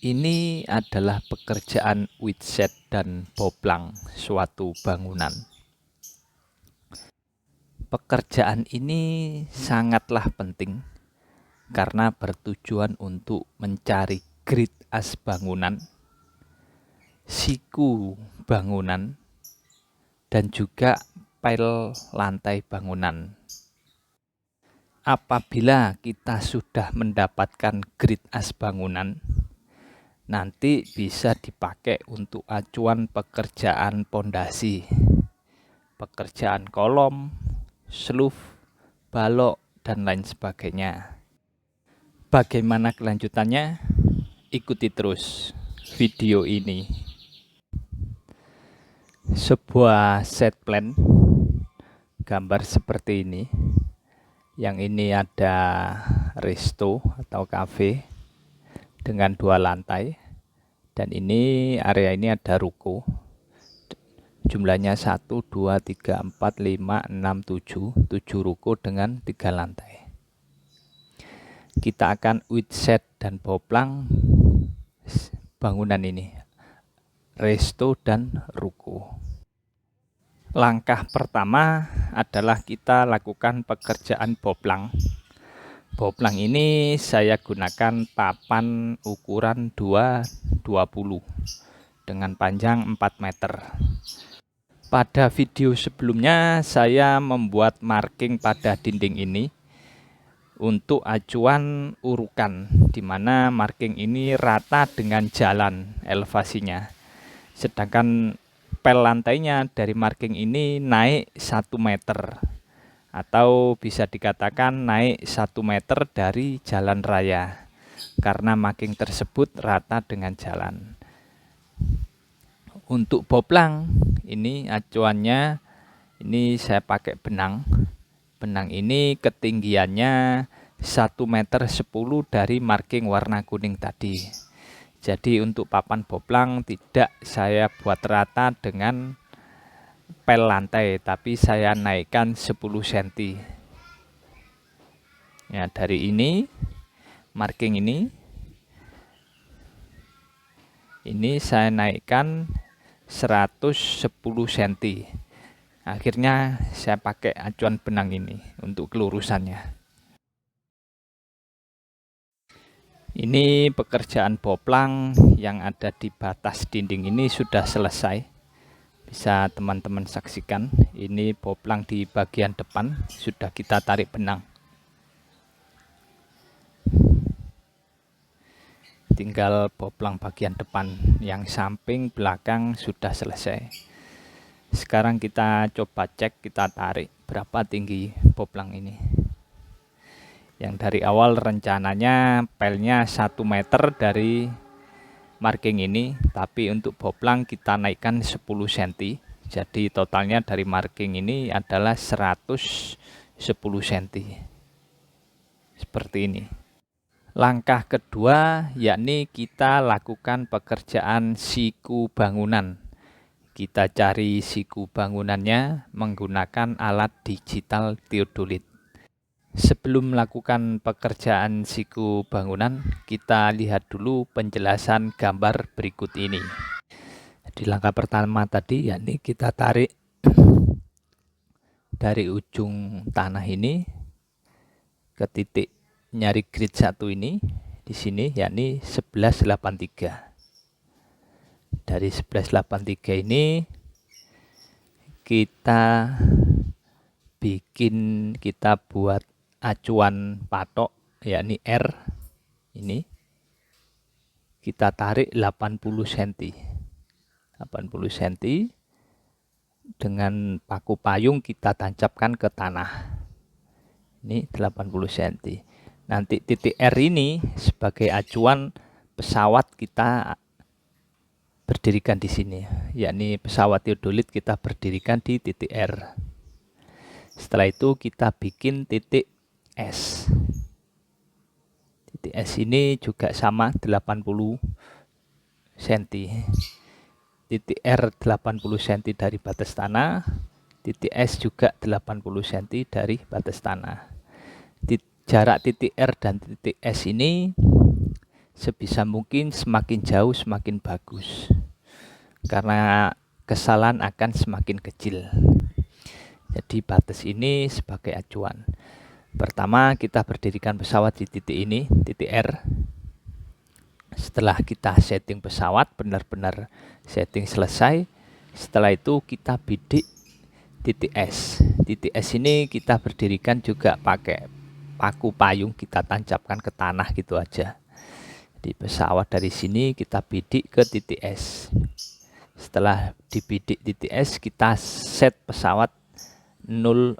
Ini adalah pekerjaan witset dan boplang suatu bangunan. Pekerjaan ini sangatlah penting karena bertujuan untuk mencari grid as bangunan, siku bangunan, dan juga pel lantai bangunan. Apabila kita sudah mendapatkan grid as bangunan, nanti bisa dipakai untuk acuan pekerjaan pondasi, pekerjaan kolom, sluf, balok, dan lain sebagainya. Bagaimana kelanjutannya? Ikuti terus video ini. Sebuah set plan, gambar seperti ini. Yang ini ada resto atau cafe dengan 2 lantai, dan ini area ini ada ruko, jumlahnya 1, 2, 3, 4, 5, 6, 7 ruko dengan 3 lantai. Kita akan witset dan boplang bangunan ini, resto dan ruko. Langkah pertama adalah kita lakukan pekerjaan boplang. Boplang ini saya gunakan papan ukuran 220 dengan panjang 4 meter. Pada video sebelumnya saya membuat marking pada dinding ini untuk acuan urukan, di mana marking ini rata dengan jalan elevasinya. Sedangkan pel lantainya dari marking ini naik 1 meter. Atau bisa dikatakan naik 1 meter dari jalan raya, karena marking tersebut rata dengan jalan. Untuk boplang ini acuannya, ini saya pakai benang. Benang ini ketinggiannya 1,10 meter dari marking warna kuning tadi. Jadi untuk papan boplang tidak saya buat rata dengan pel lantai, tapi saya naikkan 10 cm. Ya, dari ini marking ini saya naikkan 110 cm. Akhirnya saya pakai acuan benang ini untuk kelurusannya. Ini pekerjaan boplang yang ada di batas dinding ini sudah selesai. Bisa teman-teman saksikan, ini boplang di bagian depan sudah kita tarik benang. Tinggal boplang bagian depan, yang samping belakang sudah selesai. Sekarang kita coba cek, kita tarik berapa tinggi boplang ini. Yang dari awal rencananya pelnya 1 meter dari marking ini, tapi untuk boplang kita naikkan 10 cm. Jadi totalnya dari marking ini adalah 110 cm. Seperti ini. Langkah kedua yakni kita lakukan pekerjaan siku bangunan. Kita cari siku bangunannya menggunakan alat digital theodolit. Sebelum melakukan pekerjaan siku bangunan, kita lihat dulu penjelasan gambar berikut ini. Di langkah pertama tadi yakni kita tarik dari ujung tanah ini ke titik nyari grid 1 ini di sini, yakni 1183. Dari 1183 ini kita buat acuan patok, yakni R ini. Kita tarik 80 cm. 80 cm dengan paku payung kita tancapkan ke tanah. Ini 80 cm. Nanti titik R ini sebagai acuan pesawat kita berdirikan di sini, yakni pesawat theodolit kita berdirikan di titik R. Setelah itu kita bikin titik S. Titik S ini juga sama 80 cm. Titik R 80 cm dari batas tanah, titik S juga 80 cm dari batas tanah. Jarak titik R dan titik S ini sebisa mungkin semakin jauh semakin bagus, karena kesalahan akan semakin kecil. Jadi batas ini sebagai acuan. Pertama, kita berdirikan pesawat di titik ini, titik R. Setelah kita setting pesawat, benar-benar setting selesai, setelah itu kita bidik titik S. Titik S ini kita berdirikan juga pakai paku payung, kita tancapkan ke tanah gitu aja. Di pesawat dari sini kita bidik ke titik S. Setelah dibidik titik S, kita set pesawat 00,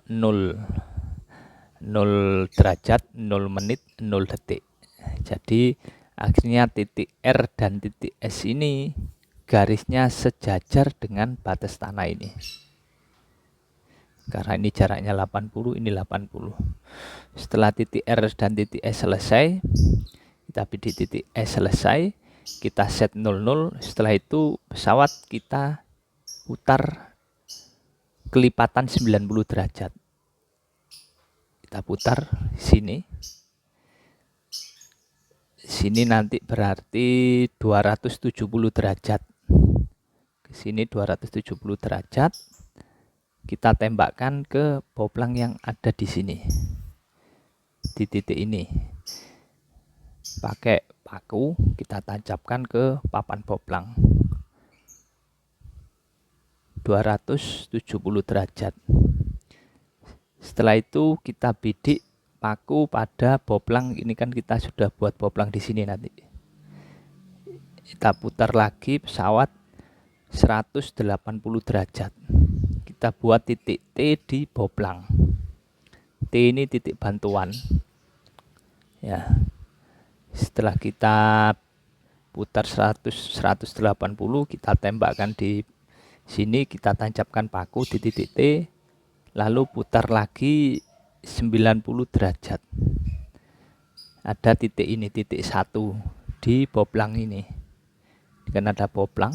0 derajat, 0 menit, 0 detik. Jadi akhirnya titik R dan titik S ini garisnya sejajar dengan batas tanah ini. Karena ini jaraknya 80, ini 80. Setelah titik R dan titik S selesai, kita bidik titik S selesai, kita set 00. Setelah itu pesawat kita putar kelipatan 90 derajat. Kita putar sini. Sini nanti berarti 270 derajat. Ke sini 270 derajat. Kita tembakkan ke boplang yang ada di sini. Di titik ini. Pakai paku kita tancapkan ke papan boplang. 270 derajat. Setelah itu kita bidik paku pada boplang. Ini kan kita sudah buat boplang di sini nanti. Kita putar lagi pesawat 180 derajat. Kita buat titik T di boplang. T ini titik bantuan. Ya. Setelah kita putar 180, kita tembakkan di sini, kita tancapkan paku di titik T. Lalu putar lagi 90 derajat. Ada titik ini, titik 1 di boplang ini. Kan ada boplang,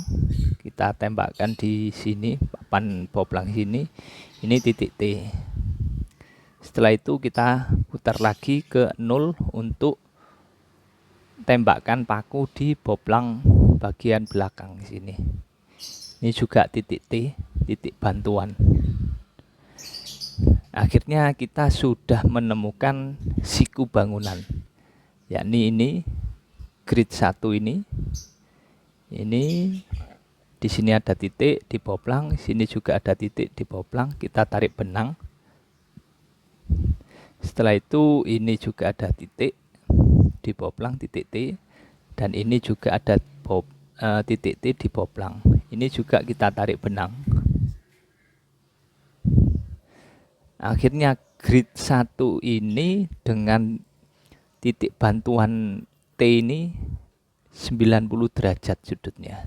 kita tembakkan di sini, papan boplang sini. Ini titik T. Setelah itu kita putar lagi ke 0 untuk tembakkan paku di boplang bagian belakang sini. Ini juga titik T, titik bantuan. Akhirnya kita sudah menemukan siku bangunan, yakni ini grid 1 ini. Ini di sini ada titik di boplang, sini juga ada titik di boplang. Kita tarik benang. Setelah itu ini juga ada titik di boplang, titik T, dan ini juga ada titik T di boplang. Ini juga kita tarik benang. Akhirnya grid 1 ini dengan titik bantuan T ini 90 derajat sudutnya.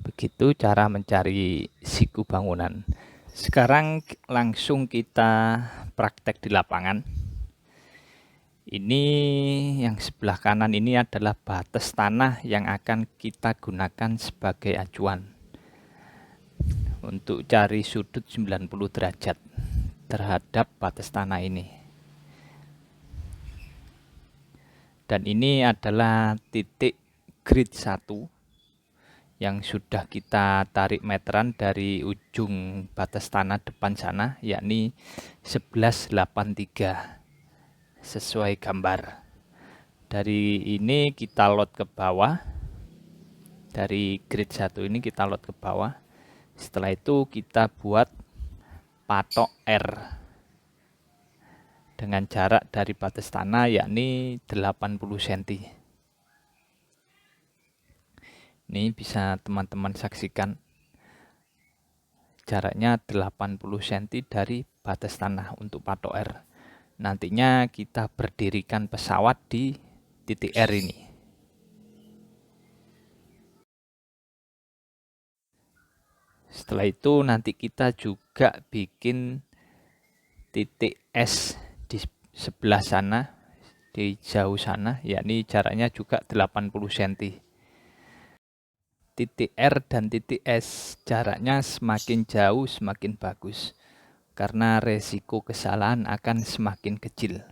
Begitu cara mencari siku bangunan. Sekarang langsung kita praktek di lapangan. Ini yang sebelah kanan ini adalah batas tanah yang akan kita gunakan sebagai acuan untuk cari sudut 90 derajat terhadap batas tanah ini. Dan ini adalah titik grid 1 yang sudah kita tarik meteran dari ujung batas tanah depan sana, yakni 1183 sesuai gambar. Dari ini kita load ke bawah, dari grid 1 ini kita load ke bawah. Setelah itu kita buat patok R dengan jarak dari batas tanah yakni 80 cm. Ini bisa teman-teman saksikan, jaraknya 80 cm dari batas tanah untuk patok R. Nantinya kita berdirikan pesawat di titik R ini. Setelah itu nanti kita juga bikin titik S di sebelah sana, di jauh sana, yakni jaraknya juga 80 cm. Titik R dan titik S jaraknya semakin jauh semakin bagus, karena resiko kesalahan akan semakin kecil.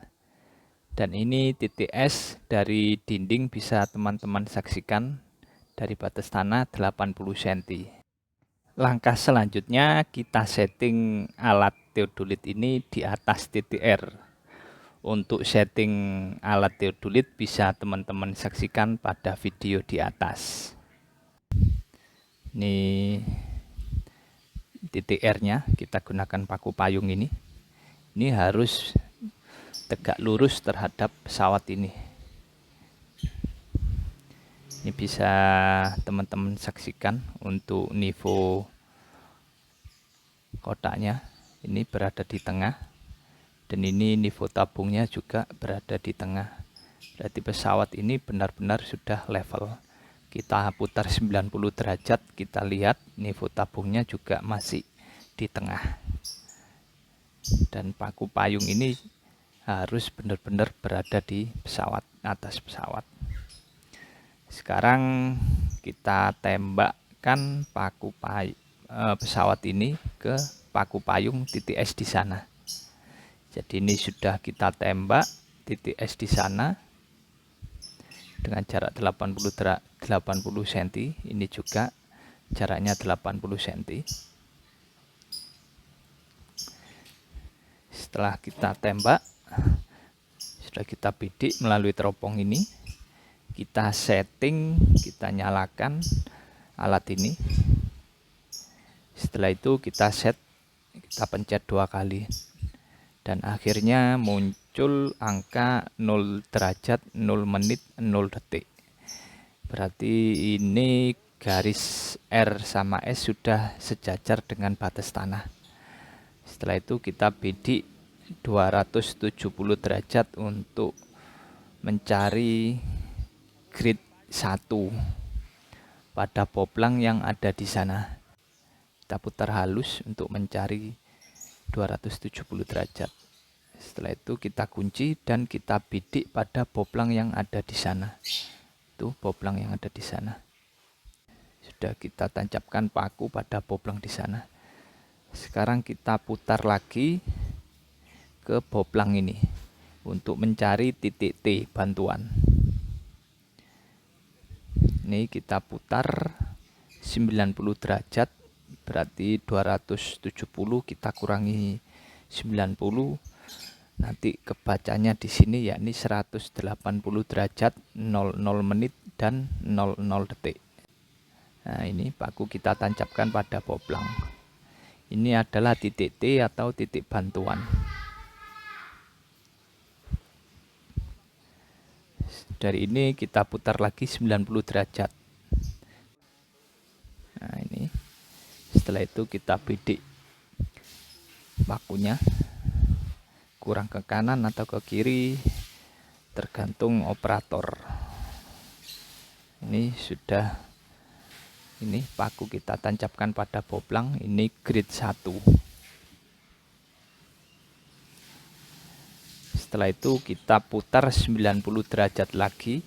Dan ini titik S dari dinding bisa teman-teman saksikan dari batas tanah 80 cm. Langkah selanjutnya kita setting alat teodolit ini di atas titik R. Untuk setting alat teodolit bisa teman-teman saksikan pada video di atas. Ini titik R-nya, kita gunakan paku payung ini. Ini harus tegak lurus terhadap pesawat ini. Ini bisa teman-teman saksikan untuk nivo kotaknya. Ini berada di tengah. Dan ini nivo tabungnya juga berada di tengah. Berarti pesawat ini benar-benar sudah level. Kita putar 90 derajat, kita lihat nivo tabungnya juga masih di tengah. Dan paku payung ini harus benar-benar berada di pesawat, atas pesawat. Sekarang kita tembakkan paku pesawat ini ke paku payung titik S di sana. Jadi ini sudah kita tembak titik S di sana dengan jarak 80 cm. Ini juga jaraknya 80 cm. Setelah kita tembak, sudah kita bidik melalui teropong ini, kita setting, kita nyalakan alat ini. Setelah itu kita pencet 2 kali, dan akhirnya muncul angka 0 derajat, 0 menit, 0 detik. Berarti ini garis R sama S sudah sejajar dengan batas tanah. Setelah itu kita bidik 270 derajat untuk mencari grid 1 pada poplang yang ada di sana. Kita putar halus untuk mencari 270 derajat. Setelah itu kita kunci dan kita bidik pada poplang yang ada di sana. Itu poplang yang ada di sana. Sudah kita tancapkan paku pada poplang di sana. Sekarang kita putar lagi ke poplang ini untuk mencari titik T bantuan. Ini kita putar 90 derajat, berarti 270 kita kurangi 90, nanti kebacanya di sini yakni 180 derajat, 00 menit dan 00 detik. Nah, ini paku kita tancapkan pada poplang. Ini adalah titik T atau titik bantuan. Dari ini kita putar lagi 90 derajat. Nah, ini setelah itu kita bidik pakunya kurang ke kanan atau ke kiri, tergantung operator. Ini sudah, ini paku kita tancapkan pada poplang, ini grid 1. Setelah itu kita putar 90 derajat lagi,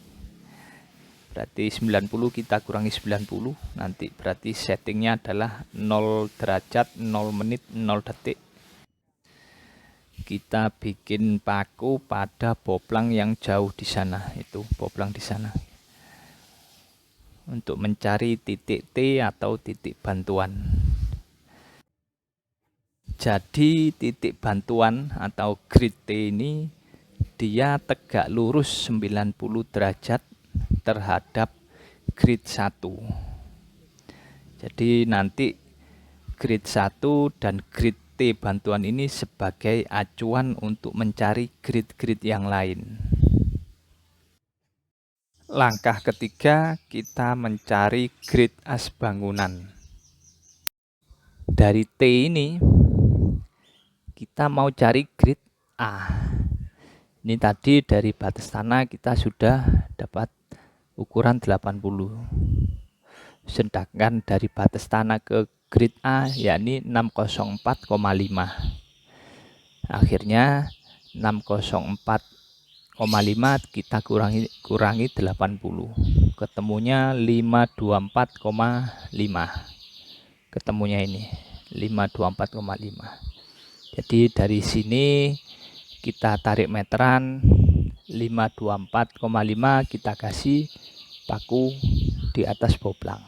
berarti 90 kita kurangi 90, nanti berarti settingnya adalah 0 derajat, 0 menit, 0 detik. Kita bikin paku pada poplang yang jauh di sana, itu poplang di sana, untuk mencari titik T atau titik bantuan. Jadi titik bantuan atau grid T ini dia tegak lurus 90 derajat terhadap grid 1. Jadi nanti grid 1 dan grid T bantuan ini sebagai acuan untuk mencari grid-grid yang lain. Langkah ketiga, kita mencari grid as bangunan. Dari T ini kita mau cari grid A. Ini tadi dari batas tanah kita sudah dapat ukuran 80. Sedangkan dari batas tanah ke grid A yakni 604,5. Akhirnya 604,5 kita kurangi 80. Ketemunya 524,5. Ketemunya ini 524,5. Jadi dari sini kita tarik meteran 524,5 kita kasih paku di atas boplang.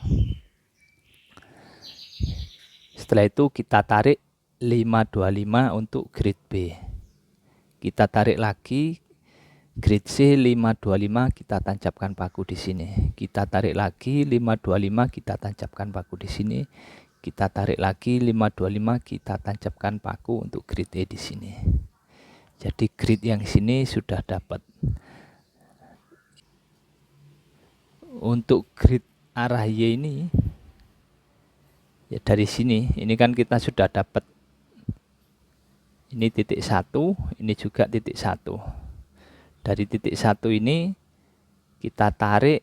Setelah itu kita tarik 525 untuk grade B. Kita tarik lagi grade C 525, kita tancapkan paku di sini. Kita tarik lagi 525, kita tancapkan paku di sini. Kita tarik lagi 525, kita tancapkan paku untuk grade E di sini. Jadi grid yang sini sudah dapat. Untuk grid arah Y ini ya dari sini, ini kan kita sudah dapat. Ini titik 1, ini juga titik 1. Dari titik 1 ini kita tarik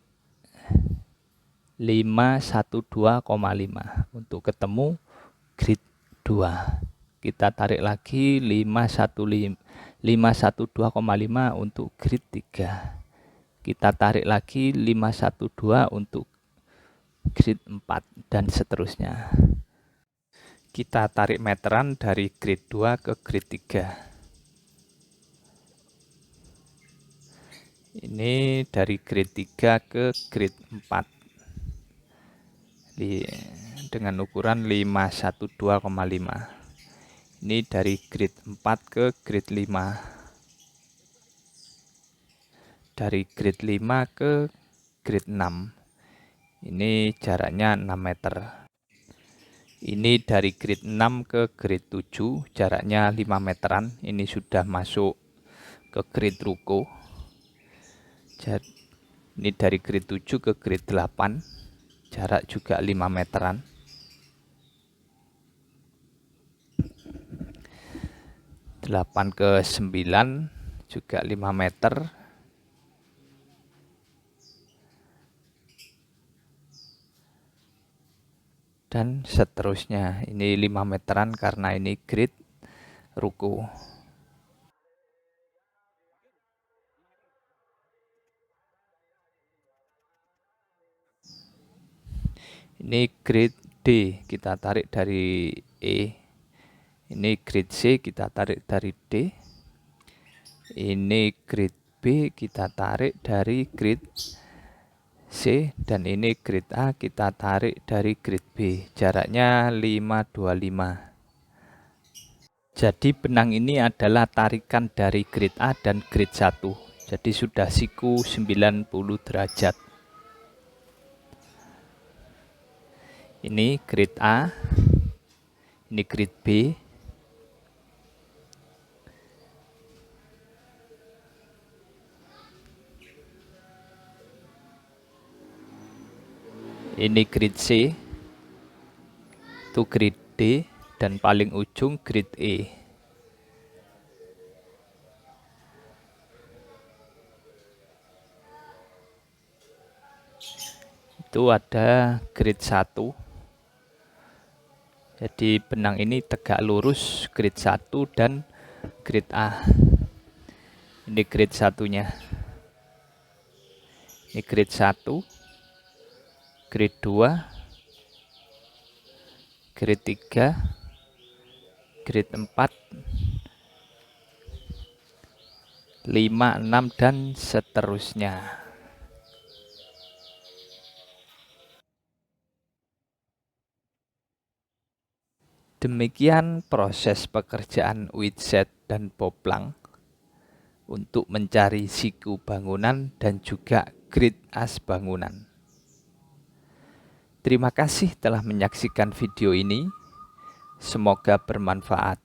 512,5 untuk ketemu grid 2. Kita tarik lagi 512,5 untuk grid 3. Kita tarik lagi 512 untuk grid 4 dan seterusnya. Kita tarik meteran dari grid 2 ke grid 3. Ini dari grid 3 ke grid 4 dengan ukuran 512,5. Ini dari grid 4 ke grid 5. Dari grid 5 ke grid 6. Ini jaraknya 6 meter. Ini dari grid 6 ke grid 7, jaraknya 5 meteran. Ini sudah masuk ke grid ruko. Ini dari grid 7 ke grid 8, jarak juga 5 meteran. Delapan ke 9 juga 5 meter. Dan seterusnya. Ini 5 meteran karena ini grid ruko. Ini grid D, kita tarik dari E. Ini grid C, kita tarik dari D. Ini grid B, kita tarik dari grid C. Dan ini grid A, kita tarik dari grid B. Jaraknya 525. Jadi benang ini adalah tarikan dari grid A dan grid 1. Jadi sudah siku 90 derajat. Ini grid A. Ini grid B. Ini grid C, itu grid D, dan paling ujung grid E. Itu ada grid 1. Jadi benang ini tegak lurus grid 1 dan grid A. Ini grid satunya. Ini grid 1. Grid 2, grid 3, grid 4, 5, 6, dan seterusnya. Demikian proses pekerjaan witset dan poplang untuk mencari siku bangunan dan juga grid as bangunan. Terima kasih telah menyaksikan video ini. Semoga bermanfaat.